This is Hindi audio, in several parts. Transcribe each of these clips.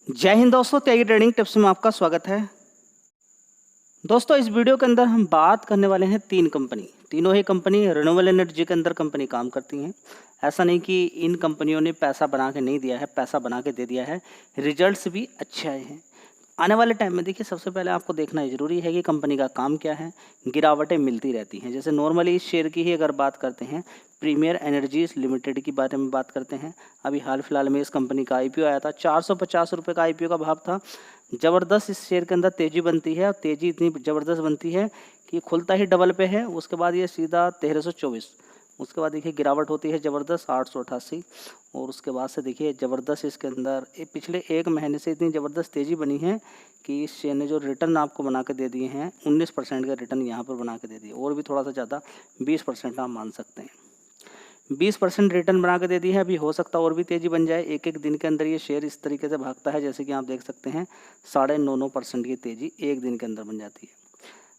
जय हिंद दोस्तों, त्यागी ट्रेडिंग टिप्स में आपका स्वागत है। दोस्तों, इस वीडियो के अंदर हम बात करने वाले हैं तीनों ही कंपनी रिन्यूएबल एनर्जी के अंदर कंपनी काम करती हैं। ऐसा नहीं कि इन कंपनियों ने पैसा बना के नहीं दिया है, पैसा बना के दे दिया है, रिजल्ट्स भी अच्छे आए हैं। आने वाले टाइम में देखिए, सबसे पहले आपको देखना ये ज़रूरी है कि कंपनी का काम क्या है। गिरावटें मिलती रहती हैं, जैसे नॉर्मली इस शेयर की ही अगर बात करते हैं, प्रीमियर एनर्जीज लिमिटेड की बारे में बात करते हैं। अभी हाल फिलहाल में इस कंपनी का आईपीओ आया था, 450 रुपये का आईपीओ का भाव था। ज़बरदस्त इस शेयर के अंदर तेज़ी बनती है और तेज़ी इतनी ज़बरदस्त बनती है कि खुलता ही डबल पे है, उसके बाद ये सीधा 1324, उसके बाद देखिए गिरावट होती है ज़बरदस्त 888, और उसके बाद से देखिए ज़बरदस्त इसके अंदर पिछले एक महीने से इतनी ज़बरदस्त तेज़ी बनी है कि इस शेयर ने जो रिटर्न आपको बना के दे दिए हैं 19% का रिटर्न यहाँ पर बना के दे दिए, और भी थोड़ा सा ज़्यादा 20% आप मान सकते हैं। 20% रिटर्न बना के दे दी है। अभी हो सकता है और भी तेज़ी बन जाए। एक एक दिन के अंदर ये शेयर इस तरीके से भागता है, जैसे कि आप देख सकते हैं 9.99% की तेज़ी एक दिन के अंदर बन जाती है।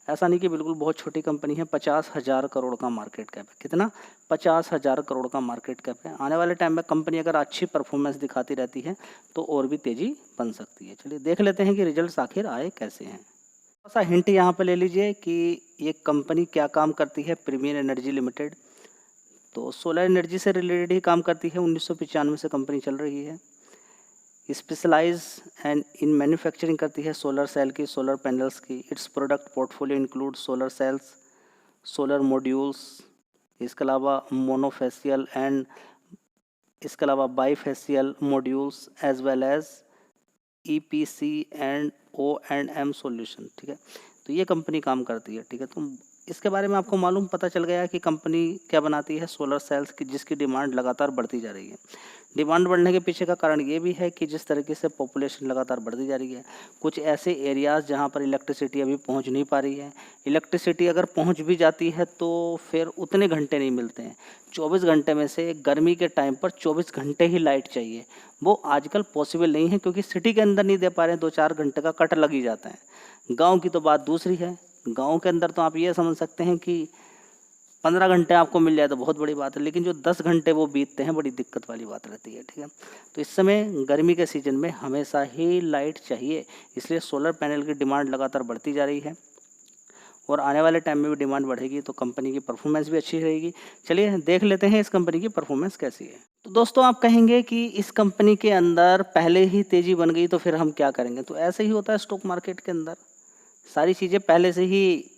ऐसा नहीं कि बिल्कुल बहुत छोटी कंपनी है, 50,000 करोड़ का मार्केट कैप है। कितना? 50,000 करोड़ का मार्केट कैप है। आने वाले टाइम में कंपनी अगर अच्छी परफॉर्मेंस दिखाती रहती है तो और भी तेज़ी बन सकती है। चलिए देख लेते हैं कि रिजल्ट्स आखिर आए कैसे हैं। थोड़ा सा हिंट यहाँ पर ले लीजिए कि ये कंपनी क्या काम करती है। प्रीमियर एनर्जी लिमिटेड तो सोलर एनर्जी से रिलेटेड ही काम करती है। 1995 से कंपनी चल रही है। स्पेशलाइज एंड इन मैन्युफैक्चरिंग करती है सोलर सेल की, सोलर पैनल्स की। Its product portfolio include solar cells, solar modules, इसके अलावा मोनोफेशियल एंड इसके अलावा bifacial modules as well as EPC and O&M solution. ठीक है, तो ये कंपनी काम करती है। ठीक है, तो इसके बारे में आपको मालूम पता चल गया कि कंपनी क्या बनाती है, सोलर सेल्स की, जिसकी डिमांड लगातार बढ़ती जा रही है। डिमांड बढ़ने के पीछे का कारण ये भी है कि जिस तरीके से पॉपुलेशन लगातार बढ़ती जा रही है, कुछ ऐसे एरियाज़ जहाँ पर इलेक्ट्रिसिटी अभी पहुँच नहीं पा रही है। इलेक्ट्रिसिटी अगर पहुँच भी जाती है तो फिर उतने घंटे नहीं मिलते हैं। 24 घंटे में से गर्मी के टाइम पर 24 घंटे ही लाइट चाहिए, वो आजकल पॉसिबल नहीं है, क्योंकि सिटी के अंदर नहीं दे पा रहे हैं। 2-4 घंटे का कट लग ही जाता है। गांव की तो बात दूसरी है। गांव के अंदर तो आप ये समझ सकते हैं कि 15 घंटे आपको मिल जाए तो बहुत बड़ी बात है, लेकिन जो 10 घंटे वो बीतते हैं, बड़ी दिक्कत वाली बात रहती है। ठीक है, तो इस समय गर्मी के सीजन में हमेशा ही लाइट चाहिए, इसलिए सोलर पैनल की डिमांड लगातार बढ़ती जा रही है और आने वाले टाइम में भी डिमांड बढ़ेगी तो कंपनी की परफॉर्मेंस भी अच्छी रहेगी। चलिए देख लेते हैं इस कंपनी की परफॉर्मेंस कैसी है। तो दोस्तों, आप कहेंगे कि इस कंपनी के अंदर पहले ही तेज़ी बन गई तो फिर हम क्या करेंगे। तो ऐसे ही होता है स्टॉक मार्केट के अंदर, सारी चीज़ें पहले से ही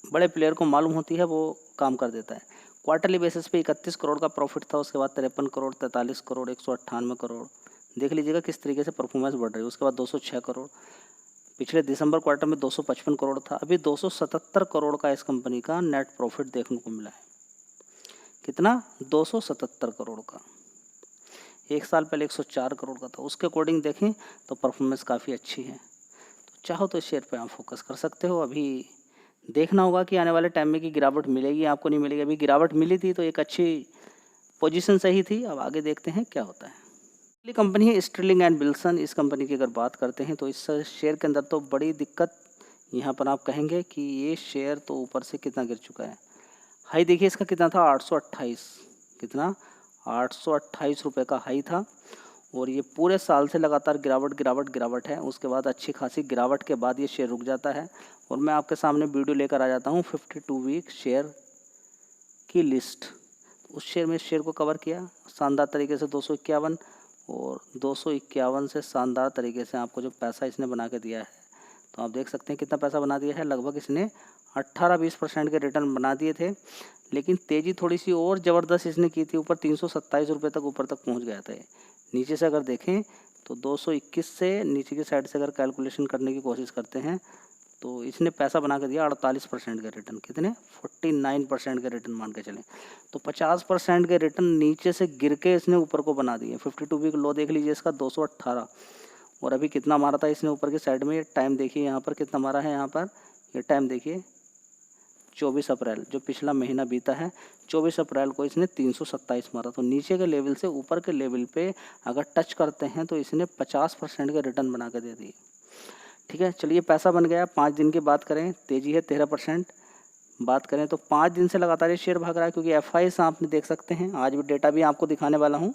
बड़े प्लेयर को मालूम होती है, वो काम कर देता है। क्वार्टरली बेसिस पे 31 करोड़ का प्रॉफिट था, उसके बाद 53 करोड़, 43 करोड़, 198 करोड़। देख लीजिएगा किस तरीके से परफॉर्मेंस बढ़ रही है। उसके बाद 206 करोड़, पिछले दिसंबर क्वार्टर में 255 करोड़ था। अभी 277 करोड़ का इस कंपनी का नेट प्रॉफिट देखने को मिला है। कितना? 277 करोड़ का। एक साल पहले 104 करोड़ का था। उसके अकॉर्डिंग देखें तो परफॉर्मेंस काफ़ी अच्छी है। तो चाहो तो इस शेयर पे आप फोकस कर सकते हो। अभी देखना होगा कि आने वाले टाइम में कि गिरावट मिलेगी आपको, नहीं मिलेगी। अभी गिरावट मिली थी तो एक अच्छी पोजीशन सही थी। अब आगे देखते हैं क्या होता है। अगली कंपनी है स्टर्लिंग एंड विल्सन। इस कंपनी की अगर बात करते हैं तो इस शेयर के अंदर तो बड़ी दिक्कत, यहाँ पर आप कहेंगे कि ये शेयर तो ऊपर से कितना गिर चुका है। हाई देखिए इसका कितना था, 828। कितना? 828 रुपये का हाई था, और ये पूरे साल से लगातार गिरावट गिरावट गिरावट है। उसके बाद अच्छी खासी गिरावट के बाद ये शेयर रुक जाता है, और मैं आपके सामने वीडियो लेकर आ जाता हूँ 52 वीक शेयर की लिस्ट। उस शेयर में शेयर को कवर किया शानदार तरीके से, 251, और 251 से शानदार तरीके से आपको जो पैसा इसने बना के दिया है, तो आप देख सकते हैं कितना पैसा बना दिया है। लगभग इसने 18-20% के रिटर्न बना दिए थे, लेकिन तेज़ी थोड़ी सी और ज़बरदस्त इसने की थी। ऊपर 327 रुपये तक ऊपर तक पहुंच गया था। नीचे से अगर देखें तो 221 से नीचे की साइड से अगर कैलकुलेशन करने की कोशिश करते हैं तो इसने पैसा बना के दिया 48% के रिटर्न। कितने? 49% के रिटर्न मान के चलें, तो 50% के रिटर्न नीचे से गिर के इसने ऊपर को बना दिए। 52 वीक लो देख लीजिए इसका 218, और अभी कितना मारा था इसने ऊपर की साइड में। टाइम देखिए यहाँ पर कितना मारा है। यहाँ पर ये टाइम देखिए 24 अप्रैल, जो पिछला महीना बीता है, 24 अप्रैल को इसने 327 मारा। तो नीचे के लेवल से ऊपर के लेवल पे अगर टच करते हैं तो इसने 50% के रिटर्न बना के दे दिए। ठीक है, चलिए पैसा बन गया। 5 दिन की बात करें, तेज़ी है 13%। बात करें तो 5 दिन से लगातार ये शेयर भाग रहा है, क्योंकि FI आपने देख सकते हैं। आज भी डेटा भी आपको दिखाने वाला हूँ।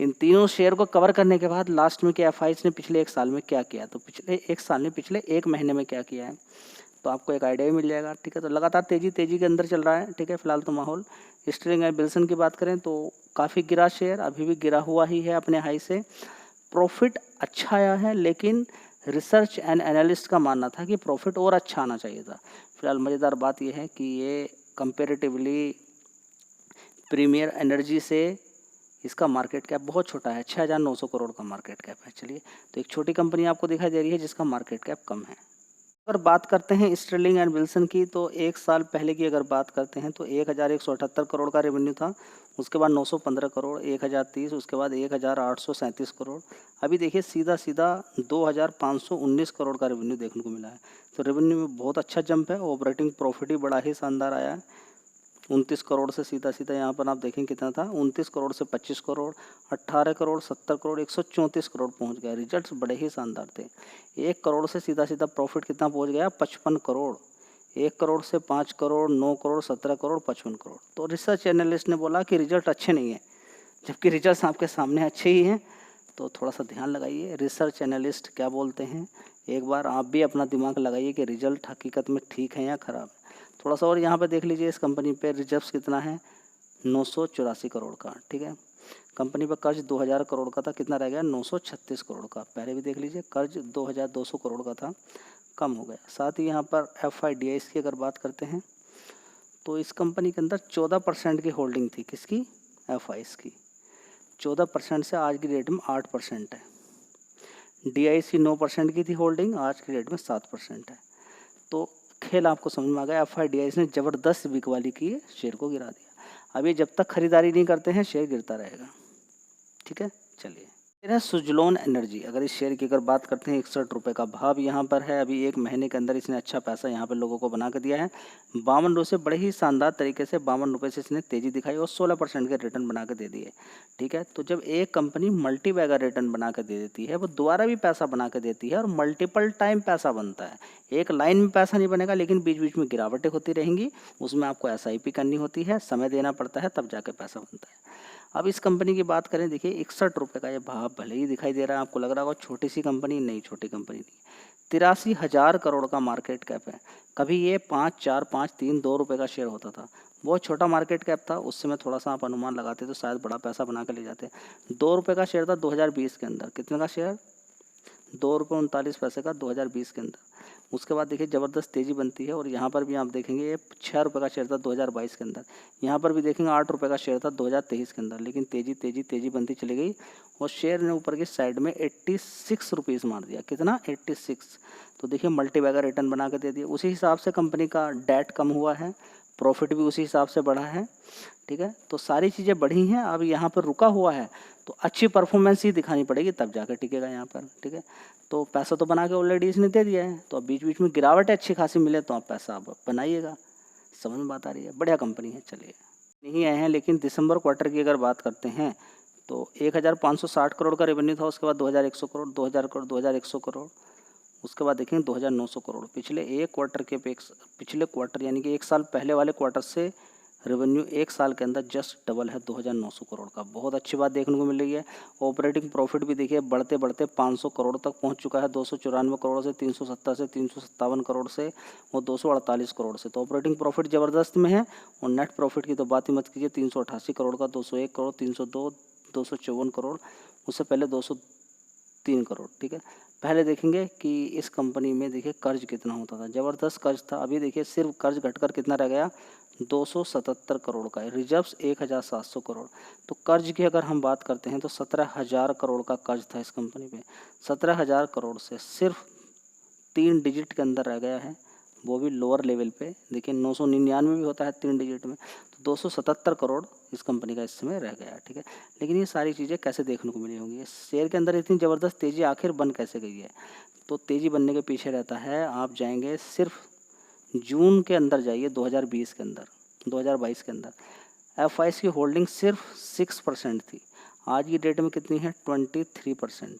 इन तीनों शेयर को कवर करने के बाद लास्ट में कि एफआईएस ने पिछले 1 साल में क्या किया, तो पिछले 1 साल में पिछले 1 महीने में क्या किया है, तो आपको एक आइडिया भी मिल जाएगा। ठीक है, तो लगातार तेजी के अंदर चल रहा है। ठीक है, फिलहाल तो माहौल। स्टर्लिंग एंड विल्सन की बात करें तो काफ़ी गिरा शेयर, अभी भी गिरा हुआ ही है अपने हाई से। प्रॉफिट अच्छा आया है, लेकिन रिसर्च एंड एनालिस्ट का मानना था कि प्रॉफिट और अच्छा आना चाहिए था। फिलहाल मज़ेदार बात यह है कि ये कंपेरेटिवली प्रीमियर एनर्जी से इसका मार्केट कैप बहुत छोटा है, 6,900 करोड़ का मार्केट कैप है। चलिए, तो एक छोटी कंपनी आपको दिखाई दे रही है जिसका मार्केट कैप कम है। अगर बात करते हैं स्टर्लिंग एंड विल्सन की, तो 1 साल पहले की अगर बात करते हैं तो 1,178 करोड़ का रेवेन्यू था। उसके बाद 915 करोड़, 1,030, उसके बाद 1,837 करोड़। अभी देखिए सीधा 2,519 करोड़ का रेवेन्यू देखने को मिला है। तो रेवेन्यू में बहुत अच्छा जंप है। ऑपरेटिंग प्रॉफिट ही बड़ा ही शानदार आया है, 29 करोड़ से सीधा यहाँ पर आप देखें कितना था, 29 करोड़ से 25 करोड़, 18 करोड़, 70 करोड़, 134 करोड़ पहुंच गया। रिजल्ट्स बड़े ही शानदार थे। 1 करोड़ से सीधा प्रॉफिट कितना पहुंच गया, 55 करोड़। 1 करोड़ से 5 करोड़, 9 करोड़, 17 करोड़, 55 करोड़। तो रिसर्च एनालिस्ट ने बोला कि रिजल्ट अच्छे नहीं है, जबकि रिजल्ट आपके सामने अच्छे ही हैं। तो थोड़ा सा ध्यान लगाइए, रिसर्च एनालिस्ट क्या बोलते हैं, एक बार आप भी अपना दिमाग लगाइए कि रिजल्ट हकीकत में ठीक है या ख़राब है। थोड़ा सा और यहाँ पे देख लीजिए, इस कंपनी पे रिजर्व्स कितना है, 984 करोड़ का। ठीक है, कंपनी पर कर्ज 2,000 करोड़ का था, कितना रह गया, 936 करोड़ का। पहले भी देख लीजिए, कर्ज 2,200 करोड़ का था, कम हो गया। साथ ही यहाँ पर FIDIs की अगर बात करते हैं तो इस कंपनी के अंदर 14% की होल्डिंग थी। किसकी, FIs की। 14% से आज की डेट में 8% है। DIC 9% की थी होल्डिंग, आज की डेट में 7% है। तो खेल आपको समझ में आ गया। FIDIs ने ज़बरदस्त बिकवाली की है, शेयर को गिरा दिया। अब ये जब तक खरीदारी नहीं करते हैं शेयर गिरता रहेगा। ठीक है, चलिए। फिर है सुजलोन एनर्जी। अगर इस शेयर की अगर बात करते हैं, 61 रुपये का भाव यहाँ पर है। अभी 1 महीने के अंदर इसने अच्छा पैसा यहाँ पर लोगों को बना कर दिया है। 52 रुपये से बड़े ही शानदार तरीके से 52 रुपये से इसने तेज़ी दिखाई और 16% के रिटर्न बना कर दे दिए। ठीक है, तो जब एक कंपनी मल्टी बैगर रिटर्न बना कर दे देती है, वो दोबारा भी पैसा बना कर देती है और मल्टीपल टाइम पैसा बनता है। एक लाइन में पैसा नहीं बनेगा, लेकिन बीच बीच में गिरावटें होती रहेंगी, उसमें आपको SIP करनी होती है, समय देना पड़ता है, तब जाकर पैसा बनता है। अब इस कंपनी की बात करें, देखिए 61 रुपये का ये भाव भले ही दिखाई दे रहा है, आपको लग रहा होगा छोटी सी कंपनी, नहीं छोटी कंपनी नहीं, 83,000 करोड़ का मार्केट कैप है। कभी ये 5, 4, 5, 3, 2 रुपये का शेयर होता था, बहुत छोटा मार्केट कैप था। उस समय थोड़ा सा आप अनुमान लगाते तो शायद बड़ा पैसा बना कर ले जाते। 2 रुपये का शेयर था 2020 के अंदर। कितने का शेयर, 2 रुपये 39 पैसे का 2020 के अंदर। उसके बाद देखिए ज़बरदस्त तेज़ी बनती है और यहाँ पर भी आप देखेंगे ये 6 रुपये का शेयर था 2022 के अंदर। यहाँ पर भी देखेंगे 8 रुपये का शेयर था 2023 के अंदर। लेकिन तेज़ी बनती चली गई और शेयर ने ऊपर की साइड में 86 रुपीज़ मार दिया। कितना, 86। तो देखिए मल्टी बैगर रिटर्न बना कर दे दिया। उसी हिसाब से कंपनी का डेट कम हुआ है, प्रॉफिट भी उसी हिसाब से बढ़ा है। ठीक है, तो सारी चीज़ें बढ़ी हैं। अब यहाँ पर रुका हुआ है तो अच्छी परफॉर्मेंस ही दिखानी पड़ेगी, तब जाकर टिकेगा यहाँ पर। ठीक है, तो पैसा तो बना के ऑलरेडी इसने दे दिया है, तो अब बीच बीच में गिरावट अच्छी खासी मिले तो आप पैसा आप बनाइएगा। समझ में बात आ रही है, बढ़िया कंपनी है। चलिए, नहीं आए हैं, लेकिन दिसंबर क्वार्टर की अगर बात करते हैं तो 1,560 करोड़ का रेवेन्यू था। उसके बाद 2,100 करोड़, 2,000 करोड़, 2,100 करोड़, उसके बाद देखेंगे 2,900 करोड़। पिछले एक क्वार्टर के पिछले क्वार्टर यानी कि 1 साल पहले वाले क्वार्टर से रेवेन्यू 1 साल के अंदर जस्ट डबल है, 2,900 करोड़ का। बहुत अच्छी बात देखने को मिल रही है। ऑपरेटिंग प्रॉफिट भी देखिए बढ़ते बढ़ते 500 करोड़ तक पहुंच चुका है, 294 करोड़ से 370 से 357 करोड़ से और 248 करोड़ से। तो ऑपरेटिंग प्रॉफिट ज़बरदस्त में है और नेट प्रॉफिट की तो बात ही मत कीजिए, 388 करोड़ का, 201 करोड़, 302, 254 करोड़, उससे पहले 203 करोड़। ठीक है, पहले देखेंगे कि इस कंपनी में देखिए कर्ज कितना होता था, ज़बरदस्त कर्ज था। अभी देखिए सिर्फ कर्ज घटकर कितना रह गया, 277 करोड़ का है। रिजर्व्स 1,700 करोड़। तो कर्ज की अगर हम बात करते हैं तो 17,000 करोड़ का कर्ज था इस कंपनी पे। 17,000 करोड़ से सिर्फ 3 डिजिट के अंदर रह गया है, वो भी लोअर लेवल पे। देखिए 999 भी होता है 3 डिजिट में, तो 277 करोड़ इस कंपनी का इस समय रह गया। ठीक है, लेकिन ये सारी चीज़ें कैसे देखने को मिली होंगी, शेयर के अंदर इतनी ज़बरदस्त तेज़ी आखिर बन कैसे गई है। तो तेज़ी बनने के पीछे रहता है, आप जाएंगे सिर्फ जून के अंदर जाइए, 2020 के अंदर, 2022 के अंदर FIs की होल्डिंग सिर्फ 6% थी। आज की डेट में कितनी है, 23%,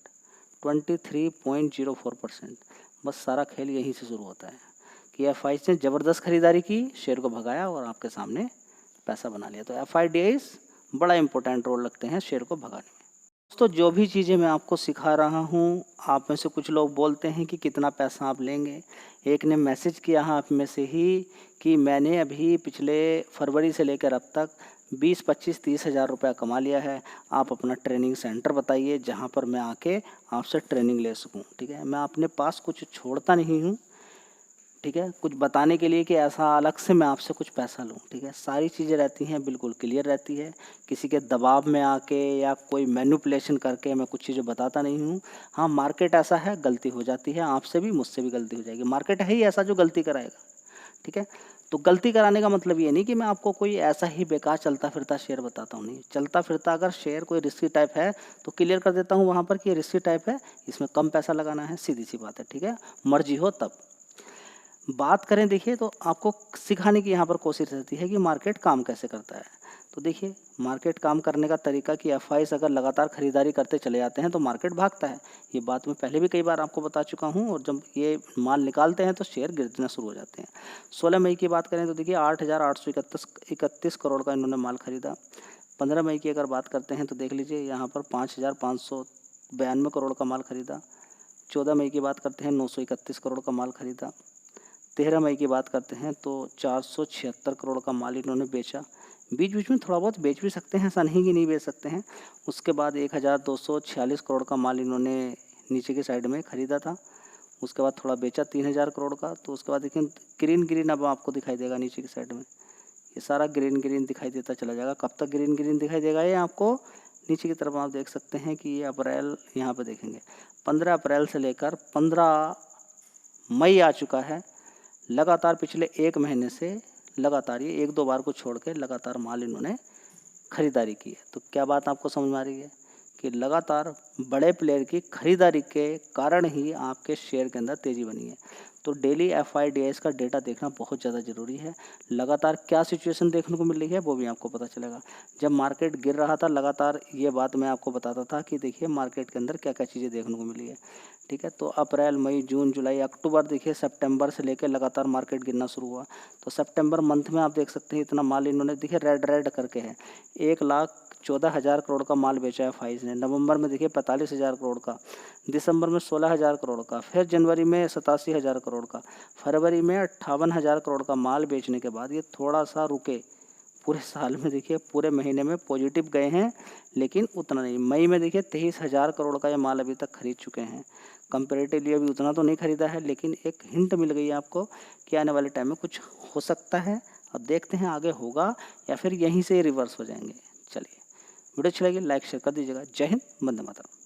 23.04%। बस सारा खेल यहीं से शुरू होता है कि FIs ने ज़बरदस्त खरीदारी की, शेयर को भगाया और आपके सामने पैसा बना लिया। तो FIDIs बड़ा इंपॉर्टेंट रोल रखते हैं शेयर को भगाने में। तो जो भी चीज़ें मैं आपको सिखा रहा हूँ, आप में से कुछ लोग बोलते हैं कि कितना पैसा आप लेंगे। एक ने मैसेज किया है आप में से ही कि मैंने अभी पिछले फरवरी से लेकर अब तक 20, 25, 30 हज़ार रुपया कमा लिया है। आप अपना ट्रेनिंग सेंटर बताइए जहाँ पर मैं आके आपसे ट्रेनिंग ले सकूँ। ठीक है, मैं अपने पास कुछ छोड़ता नहीं हूँ। ठीक है, कुछ बताने के लिए कि ऐसा अलग से मैं आपसे कुछ पैसा लूँ। ठीक है, सारी चीज़ें रहती हैं बिल्कुल क्लियर रहती है। किसी के दबाव में आके या कोई मैनिपुलेशन करके मैं कुछ चीज़ें बताता नहीं हूँ। हाँ, मार्केट ऐसा है, गलती हो जाती है, आपसे भी मुझसे भी गलती हो जाएगी। मार्केट है ही ऐसा जो गलती कराएगा। ठीक है, तो गलती कराने का मतलब ये नहीं कि मैं आपको कोई ऐसा ही बेकार चलता फिरता शेयर बताता हूँ। नहीं, चलता फिरता अगर शेयर कोई रिस्की टाइप है तो क्लियर कर देता हूँ वहाँ पर कि ये रिस्की टाइप है, इसमें कम पैसा लगाना है, सीधी सी बात है। ठीक है, मर्जी हो तब बात करें। देखिए, तो आपको सिखाने की यहाँ पर कोशिश रहती है कि मार्केट काम कैसे करता है। तो देखिए, मार्केट काम करने का तरीका कि एफआईज अगर लगातार खरीदारी करते चले जाते हैं तो मार्केट भागता है। ये बात मैं पहले भी कई बार आपको बता चुका हूँ, और जब ये माल निकालते हैं तो शेयर गिरना शुरू हो जाते हैं। 16 मई की बात करें तो देखिए 8,831 करोड़ का इन्होंने माल खरीदा। 15 मई की अगर बात करते हैं तो देख लीजिए यहाँ पर 5,592 करोड़ का माल खरीदा। 14 मई की बात करते हैं 931 करोड़ का माल खरीदा। 13 मई की बात करते हैं तो 476 करोड़ का माल इन्होंने बेचा। बीच बीच में थोड़ा बहुत बेच भी सकते हैं, ऐसा नहीं कि नहीं बेच सकते हैं। उसके बाद 1,246 करोड़ का माल इन्होंने नीचे की साइड में ख़रीदा था। उसके बाद थोड़ा बेचा 3,000 करोड़ का। तो उसके बाद देखिए ग्रीन ग्रीन अब आपको दिखाई देगा नीचे की साइड में, ये सारा ग्रीन ग्रीन दिखाई देता चला जाएगा। कब तक ग्रीन ग्रीन दिखाई देगा ये आपको, नीचे की तरफ आप देख सकते हैं कि ये अप्रैल, यहाँ पर देखेंगे 15 अप्रैल से लेकर 15 मई आ चुका है। लगातार पिछले 1 महीने से लगातार ये 1-2 बार को छोड़ के लगातार माल इन्होंने खरीदारी की है। तो क्या बात आपको समझ में आ रही है कि लगातार बड़े प्लेयर की खरीदारी के कारण ही आपके शेयर के अंदर तेज़ी बनी है। तो डेली एफआईडीएस का डेटा देखना बहुत ज़्यादा ज़रूरी है। लगातार क्या सिचुएशन देखने को मिल रही है वो भी आपको पता चलेगा। जब मार्केट गिर रहा था लगातार ये बात मैं आपको बताता था कि देखिए मार्केट के अंदर क्या क्या चीज़ें देखने को मिली है। ठीक है, तो अप्रैल, मई, जून, जुलाई, अक्टूबर, देखिए सितंबर से लेकर लगातार मार्केट गिरना शुरू हुआ। तो सितंबर मंथ में आप देख सकते हैं इतना माल इन्होंने, देखिए रेड रेड करके है, 1,14,000 करोड़ का माल बेचा है फाइज ने। नवंबर में देखिए 45,000 करोड़ का, दिसंबर में 16,000 करोड़ का, फिर जनवरी में 87,000 करोड़ का, फरवरी में 58,000 करोड़ का माल बेचने के बाद ये थोड़ा सा रुके। पूरे साल में देखिए पूरे महीने में पॉजिटिव गए हैं, लेकिन उतना नहीं। मई में देखिए 23,000 करोड़ का ये माल अभी तक खरीद चुके हैं। कंपेरेटिवली अभी उतना तो नहीं खरीदा है, लेकिन एक हिंट मिल गई है आपको कि आने वाले टाइम में कुछ हो सकता है। अब देखते हैं आगे होगा या फिर यहीं से रिवर्स हो जाएंगे। चलिए, वीडियो अच्छी लगी लाइक शेयर कर दीजिएगा। जय हिंद, वंदे मातरम।